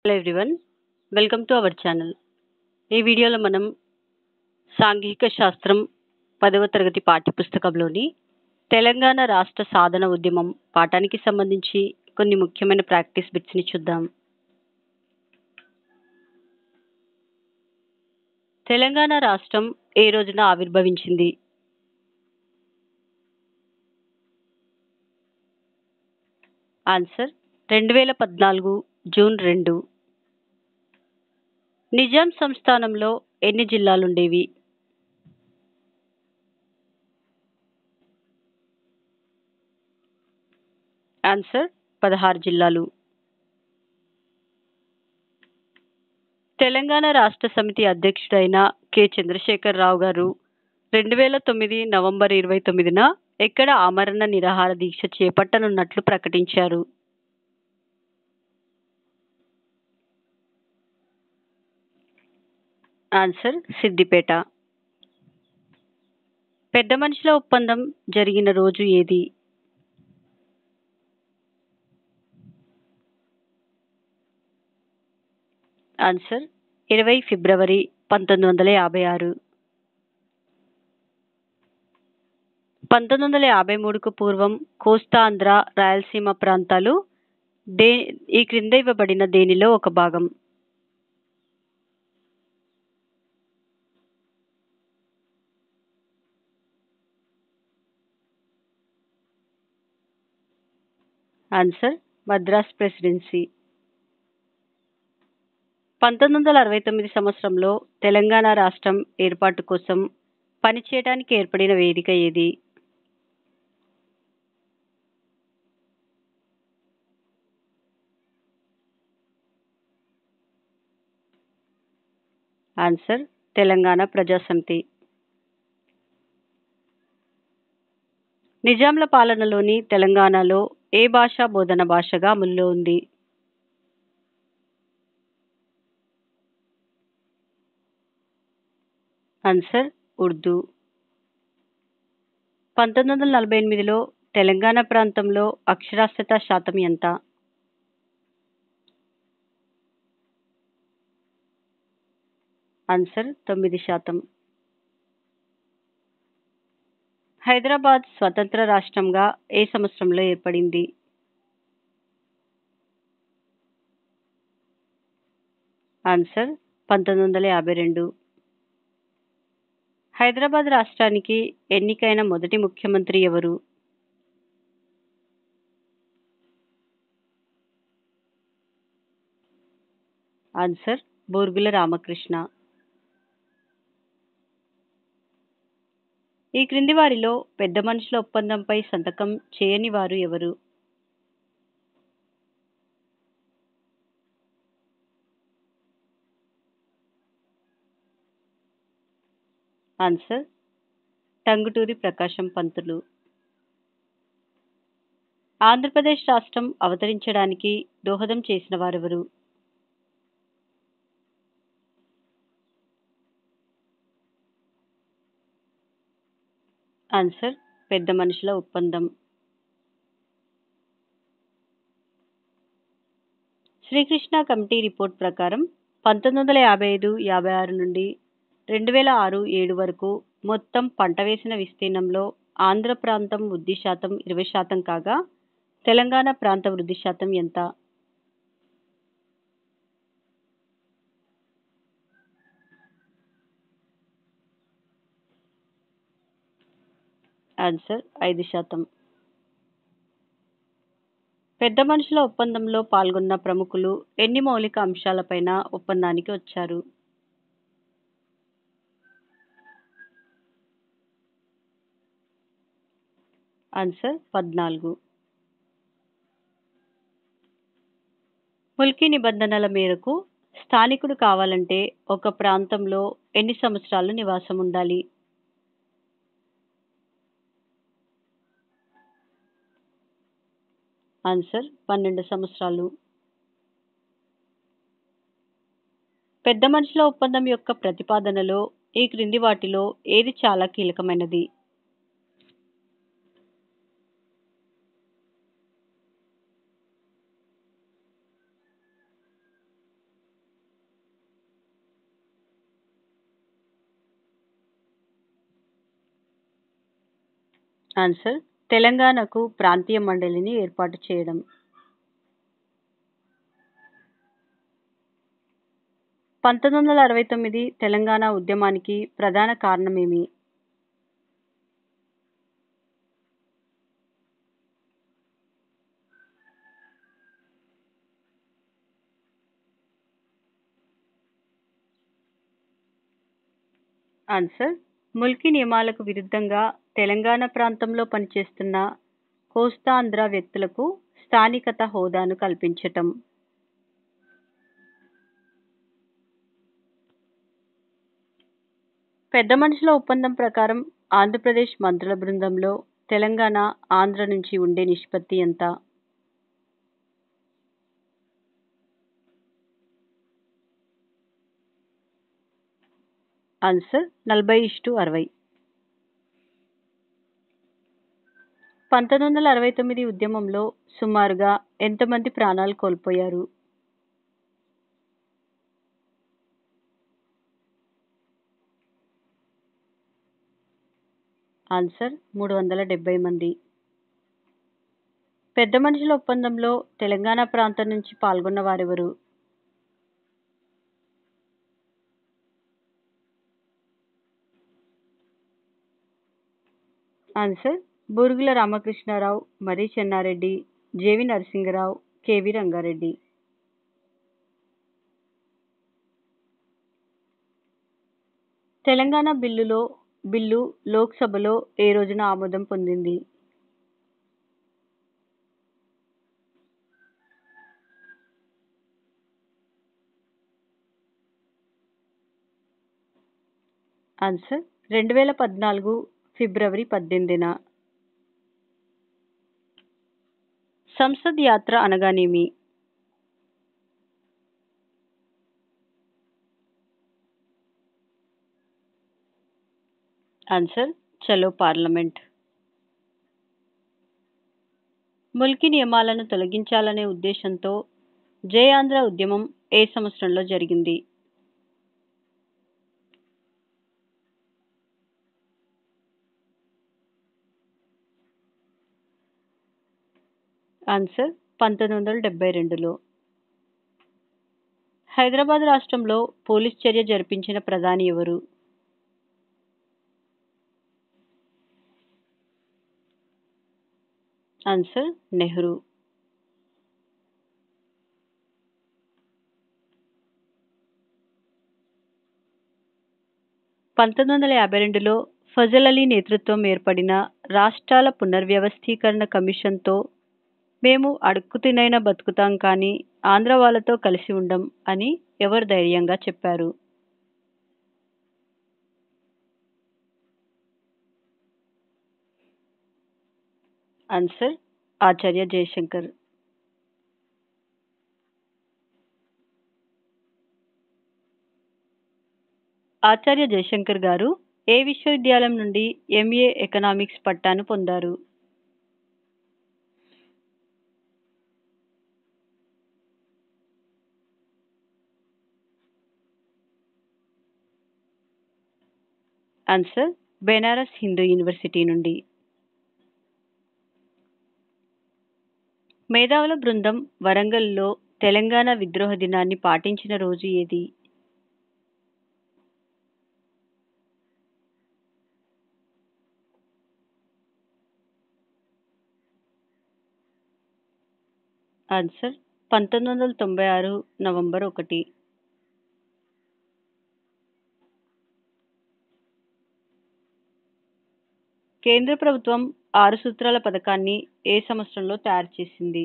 Hello everyone, welcome to our channel. ఈ వీడియోలో మనం సాంఘిక శాస్త్రం 10వ తరగతి పాఠ్యపుస్తకంలోని తెలంగాణ రాష్ట్ర సాధన ఉద్యమం పాఠానికి సంబంధించి కొన్ని ముఖ్యమైన ప్రాక్టీస్ బిట్స్ని చూద్దాం. తెలంగాణ రాష్ట్రం ఏ రోజున ఆవిర్భవించింది? Answer 2014 June 2. నిజాం సంస్థానంలో ఎన్ని జిల్లాలుండేవి? ఆన్సర్ 16 జిల్లాలు. తెలంగాణ రాష్ట్ర సమితి అధ్యక్షుడైన కె చంద్రశేఖరరావు గారు 2009 నవంబర్ 29న ఎక్కడ ఆమరణ నిరాహార దీక్ష చేపట్టనున్నట్లు ప్రకటించారు? ఆన్సర్ సిద్దిపేట. పెద్ద మనుషుల ఒప్పందం జరిగిన రోజు ఏది? ఆన్సర్ 20 ఫిబ్రవరి 1956. 1953కు పూర్వం కోస్తాంధ్ర, రాయలసీమ ప్రాంతాలు ఈ క్రింద ఇవ్వబడిన దేనిలో ఒక భాగం? Answer Madras presidency. 1969 సంవత్సరంలో తెలంగాణ రాష్ట్రం ఏర్పాటు కోసం పనిచేయడానికి ఏర్పడిన వేదిక ఏది? ఆన్సర్ తెలంగాణ ప్రజాసమితి. నిజాంల పాలనలోని తెలంగాణలో ఏ భాష బోధన భాషగా అమల్లో ఉంది? ఆన్సర్ ఉర్దూ. 1948లో తెలంగాణ ప్రాంతంలో అక్షరాస్యత శాతం ఎంత? ఆన్సర్ 9%. హైదరాబాద్ స్వతంత్ర రాష్ట్రంగా ఏ సంవత్సరంలో ఏర్పడింది? ఆన్సర్ 1952. హైదరాబాద్ రాష్ట్రానికి ఎన్నికైన మొదటి ముఖ్యమంత్రి ఎవరు? ఆన్సర్ బూర్గుల రామకృష్ణ. ఈ క్రింది వారిలో పెద్ద మనుషుల ఒప్పందంపై సంతకం చేయని వారు ఎవరు? ఆన్సర్ టంగుటూరి ప్రకాశం పంతులు. ఆంధ్రప్రదేశ్ రాష్ట్రం అవతరించడానికి దోహదం చేసిన వారెవరు? ఆన్సర్ పెద్ద మనుషుల ఒప్పందం. శ్రీకృష్ణ కమిటీ రిపోర్ట్ ప్రకారం 1955-56 నుండి 2006-7 వరకు మొత్తం పంట వేసిన విస్తీర్ణంలో ఆంధ్ర ప్రాంతం వృద్ధి శాతం 20% కాగా తెలంగాణ ప్రాంత వృద్ధి శాతం ఎంత? ఆన్సర్ 5%. పెద్ద మనుషుల ఒప్పందంలో పాల్గొన్న ప్రముఖులు ఎన్ని మౌలిక అంశాలపైన ఒప్పందానికి వచ్చారు? ఆన్సర్ 14. ముల్కీ నిబంధనల మేరకు స్థానికుడు కావాలంటే ఒక ప్రాంతంలో ఎన్ని సంవత్సరాలు నివాసం ఉండాలి? ఆన్సర్ 12 సంవత్సరాలు. పెద్ద మనుషుల ఒప్పందం యొక్క ప్రతిపాదనలో ఈ క్రింది వాటిలో ఏది చాలా కీలకమైనది? ఆన్సర్ తెలంగాణకు ప్రాంతీయ మండలిని ఏర్పాటు చేయడం. 1969 తెలంగాణ ఉద్యమానికి ప్రధాన కారణమేమి? ఆన్సర్ ముల్కీ నియమాలకు విరుద్ధంగా తెలంగాణ ప్రాంతంలో పనిచేస్తున్న కోస్తాంధ్ర వ్యక్తులకు స్థానికత హోదాను కల్పించటం. పెద్ద మనుషుల ఒప్పందం ప్రకారం ఆంధ్రప్రదేశ్ మంత్రుల బృందంలో తెలంగాణ, ఆంధ్ర నుంచి ఉండే నిష్పత్తి ఎంత? ఆన్సర్ 40:60. 1969 ఉద్యమంలో సుమారుగా ఎంతమంది ప్రాణాలు కోల్పోయారు? ఆన్సర్ 370 మంది. పెద్ద మనుషుల ఒప్పందంలో తెలంగాణ ప్రాంతం నుంచి పాల్గొన్న వారెవరు? Answer Burgula Ramakrishna Rao, Marri Chenna Reddy, JV Narasinga Rao, KV Ranga Reddy. Telangana bill లోక్సభలో ఏ రోజున ఆమోదం పొందింది? ఆన్సర్ 2014 ఫిబ్రవరి 18న. సంసద్ యాత్ర అనగానేమి? ఆన్సర్ చలో పార్లమెంట్. ముల్కీ నియమాలను తొలగించాలనే ఉద్దేశంతో జై ఆంధ్ర ఉద్యమం ఏ సంవత్సరంలో జరిగింది? ఆన్సర్ 1972లో. హైదరాబాద్ రాష్ట్రంలో పోలీస్ చర్య జరిపించిన ప్రధాని ఎవరు? ఆన్సర్ నెహ్రూ. 1952లో ఫజల్ అలీ నేతృత్వం ఏర్పడిన రాష్ట్రాల పునర్వ్యవస్థీకరణ కమిషన్తో మేము అడుక్కుతినైనా బతుకుతాం కానీ ఆంధ్ర వాళ్ళతో కలిసి ఉండం అని ఎవరు ధైర్యంగా చెప్పారు? ఆన్సర్ ఆచార్య జయశంకర్. ఆచార్య జయశంకర్ గారు ఏ విశ్వవిద్యాలయం నుండి ఎంఏ ఎకనామిక్స్ పట్టాను పొందారు? ఆన్సర్ బెనారస్ హిందూ యూనివర్సిటీ నుండి. మేధావుల బృందం వరంగల్లో తెలంగాణ విద్రోహ దినాన్ని పాటించిన రోజు ఏది? Answer 1996 November 1. కేంద్ర ప్రభుత్వం 6 సూత్రాల పథకాన్ని ఏ సంవత్సరంలో తయారు చేసింది?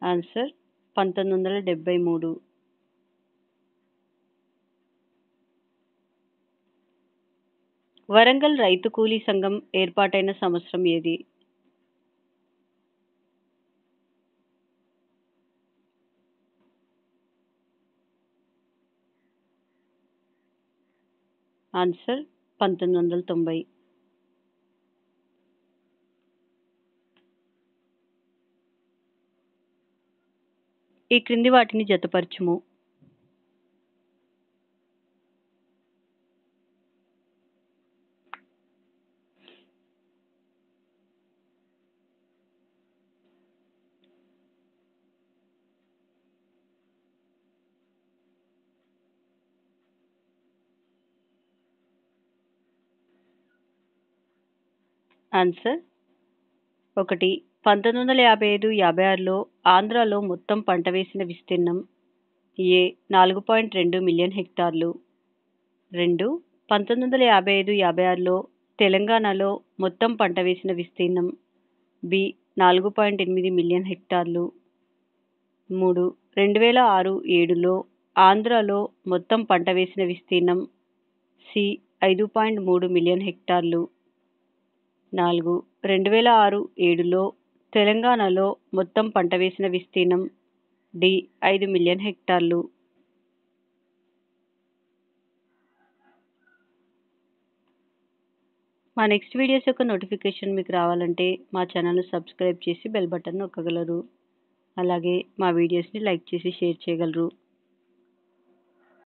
ఆన్సర్ 1973. వరంగల్ రైతు కూలీ సంఘం ఏర్పాటైన సంవత్సరం ఏది? ఆన్సర్ 1990. ఈ క్రింది వాటిని జతపరచుము. ఆన్సర్ 1. 1955-56లో ఆంధ్రాలో మొత్తం పంట వేసిన విస్తీర్ణం ఏ 4.2 మిలియన్ హెక్టార్లు. 2. 1955-56లో తెలంగాణలో మొత్తం పంట వేసిన విస్తీర్ణం బి 4.8 మిలియన్ హెక్టార్లు. 3. 2006-07లో ఆంధ్రాలో మొత్తం పంట వేసిన విస్తీర్ణం సి 5.3 మిలియన్ హెక్టార్లు. 4. 2006-07లో తెలంగాణలో మొత్తం పంట వేసిన విస్తీర్ణం డి 5 మిలియన్ హెక్టార్లు. మా నెక్స్ట్ వీడియోస్ యొక్క నోటిఫికేషన్ మీకు రావాలంటే మా ఛానల్ను సబ్స్క్రైబ్ చేసి బెల్ బటన్ నొక్కగలరు. అలాగే మా వీడియోస్ని లైక్ చేసి షేర్ చేయగలరు.